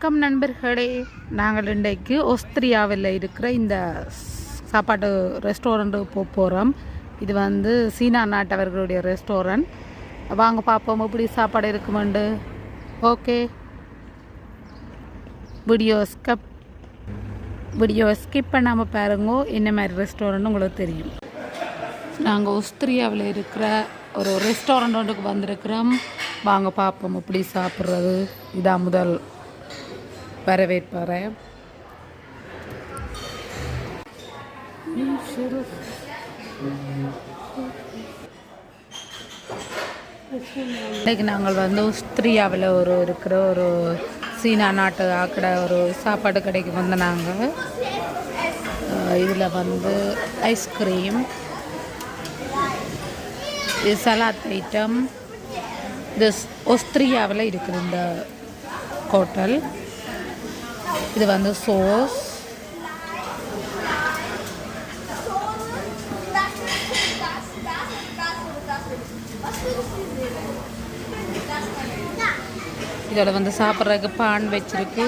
வணக்கம் நண்பர்களே, நாங்கள் இன்றைக்கு ஆஸ்திரியாவில் இருக்கிற இந்த சாப்பாட்டு ரெஸ்டாரண்ட்டு போகிறோம். இது வந்து சீனா நாட்டவர்களுடைய ரெஸ்டாரண்ட். வாங்க பார்ப்போம் எப்படி சாப்பாடு இருக்குமெண்டு. ஓகே, வீடியோ ஸ்கிப் பண்ணாமல் பாருங்க. என்ன மாதிரி ரெஸ்டாரண்ட் உங்களுக்கு தெரியும். நாங்கள் ஆஸ்திரியாவில் இருக்கிற ஒரு ரெஸ்டாரண்ட் ஒன்றுக்கு வந்திருக்கிறோம். வாங்க பார்ப்போம் எப்படி சாப்பிட்றது. இதான் முதல் வரவேற்பாரு. இன்றைக்கு நாங்கள் வந்து ஆஸ்திரியாவில் இருக்கிற ஒரு சீனா நாட்டு ஆக்கடை ஒரு சாப்பாடு கடைக்கு வந்து நாங்கள் இதில் வந்து ஐஸ்கிரீம், இது சலாத் ஐட்டம். இது ஆஸ்திரியாவில் இருக்குது இந்த ஹோட்டல். இது வந்து சோஸ், இதோட வந்து சாப்பிட்றதுக்கு பான் வச்சிருக்கு.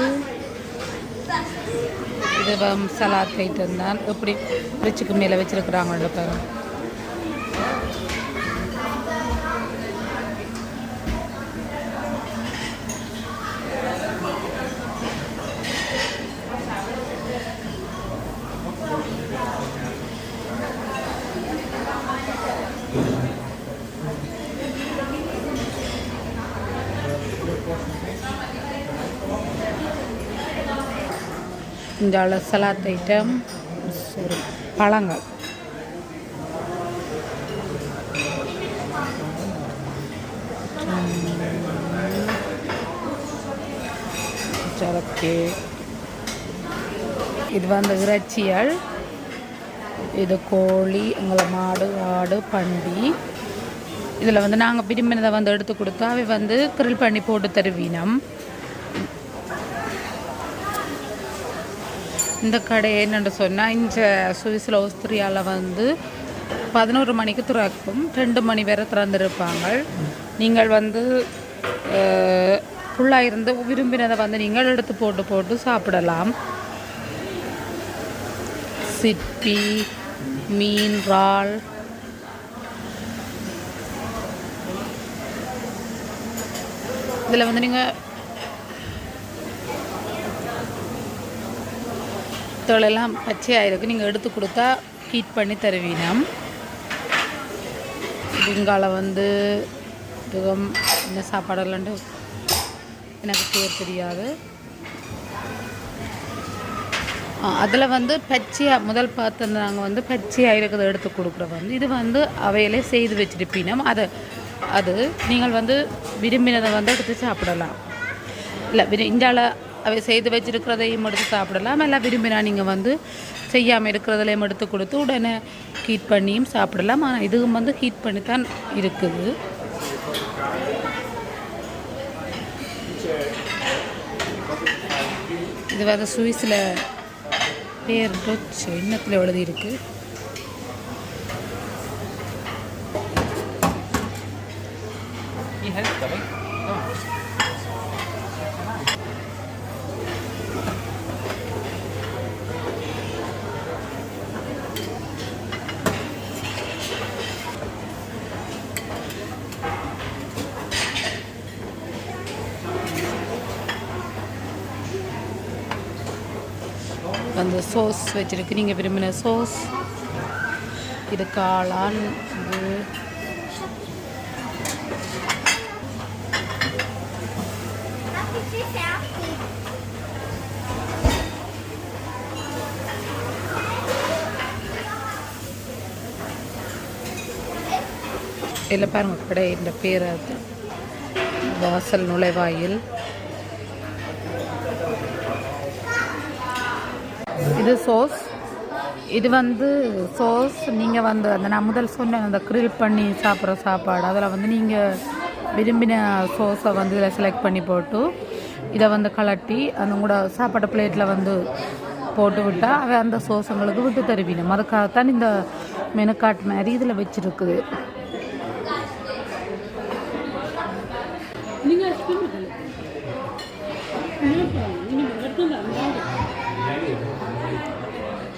இது சலாத் ஐட்டம் தான். எப்படி ஃப்ரிட்ஜுக்கு மேலே வச்சிருக்கிறாங்களோ பாருங்க. இந்த சலாத் ஐட்டம், பழங்கள், இது வந்து இறைச்சிகள், இது கோழி, எங்களை மாடு, ஆடு, பண்டி. இதில் வந்து நாங்கள் விரும்பினதை வந்து எடுத்து கொடுத்தா அவை வந்து கிரில் பண்ணி போட்டு தருவீனம். இந்த கடை என்னென்று சொன்னால், இந்த சுவிஸில் ஆஸ்திரியாவில் வந்து 11 மணிக்கு திறக்கும், 2 மணி வரை திறந்துருப்பாங்க. நீங்கள் வந்து ஃபுல்லாக இருந்து விரும்பினதை வந்து நீங்கள் எடுத்து போட்டு சாப்பிடலாம். சிப்பி, மீன், இறால், இதில் வந்து நீங்கள் தோலெல்லாம் பச்சையாக இருக்குது. நீங்கள் எடுத்து கொடுத்தா ஹீட் பண்ணி தருவீனம். இங்கால வந்து என்ன சாப்பாடெல்லாண்டு எனக்கு பேர் தெரியாது. அதில் வந்து பச்சையாக முதல் பார்த்து நாங்கள் வந்து பச்சையாக இருக்கிறத எடுத்து கொடுக்குற வந்து இது வந்து அவையிலே செய்து வச்சுருப்பீனம். அது நீங்கள் வந்து விரும்பினதை வந்து எடுத்து சாப்பிடலாம். இல்லை இந்தியாவில் அவை செய்து வச்சுருக்கிறதையும் எடுத்து சாப்பிடலாம். எல்லாம் விரும்பினா நீங்கள் வந்து செய்யாமல் இருக்கிறதுலையும் எடுத்து கொடுத்து உடனே ஹீட் பண்ணியும் சாப்பிடலாம். ஆனால் இதுவும் வந்து ஹீட் பண்ணி தான் இருக்குது. இது வந்து சுவிஸில் பேர் எண்ணத்தில் எழுதியிருக்கு. அந்த சோஸ் வச்சுருக்கு, நீங்கள் விரும்பின சோஸ். இது காளான், இது இல்லை பாருங்கள் கடை இந்த பேர். அது வாசல் நுழைவாயில். இது சோஸ். இது வந்து சோஸ். நீங்கள் வந்து அந்த நான் முதல் சொன்னேன் அந்த கிரில் பண்ணி சாப்பிட்ற சாப்பாடு, அதில் வந்து நீங்கள் விரும்பின சோஸை வந்து இதில் செலக்ட் பண்ணி போட்டு இதை வந்து கலட்டி அந்த கூட சாப்பாடு பிளேட்டில் வந்து போட்டு விட்டால் அவன் அந்த சோஸங்களுக்கு விட்டு தருவீனம். அதுக்காகத்தான் இந்த மெனுக்காட் மாதிரி இதில் வச்சுருக்குது. நீங்கள் இனி எடுத்து அந்த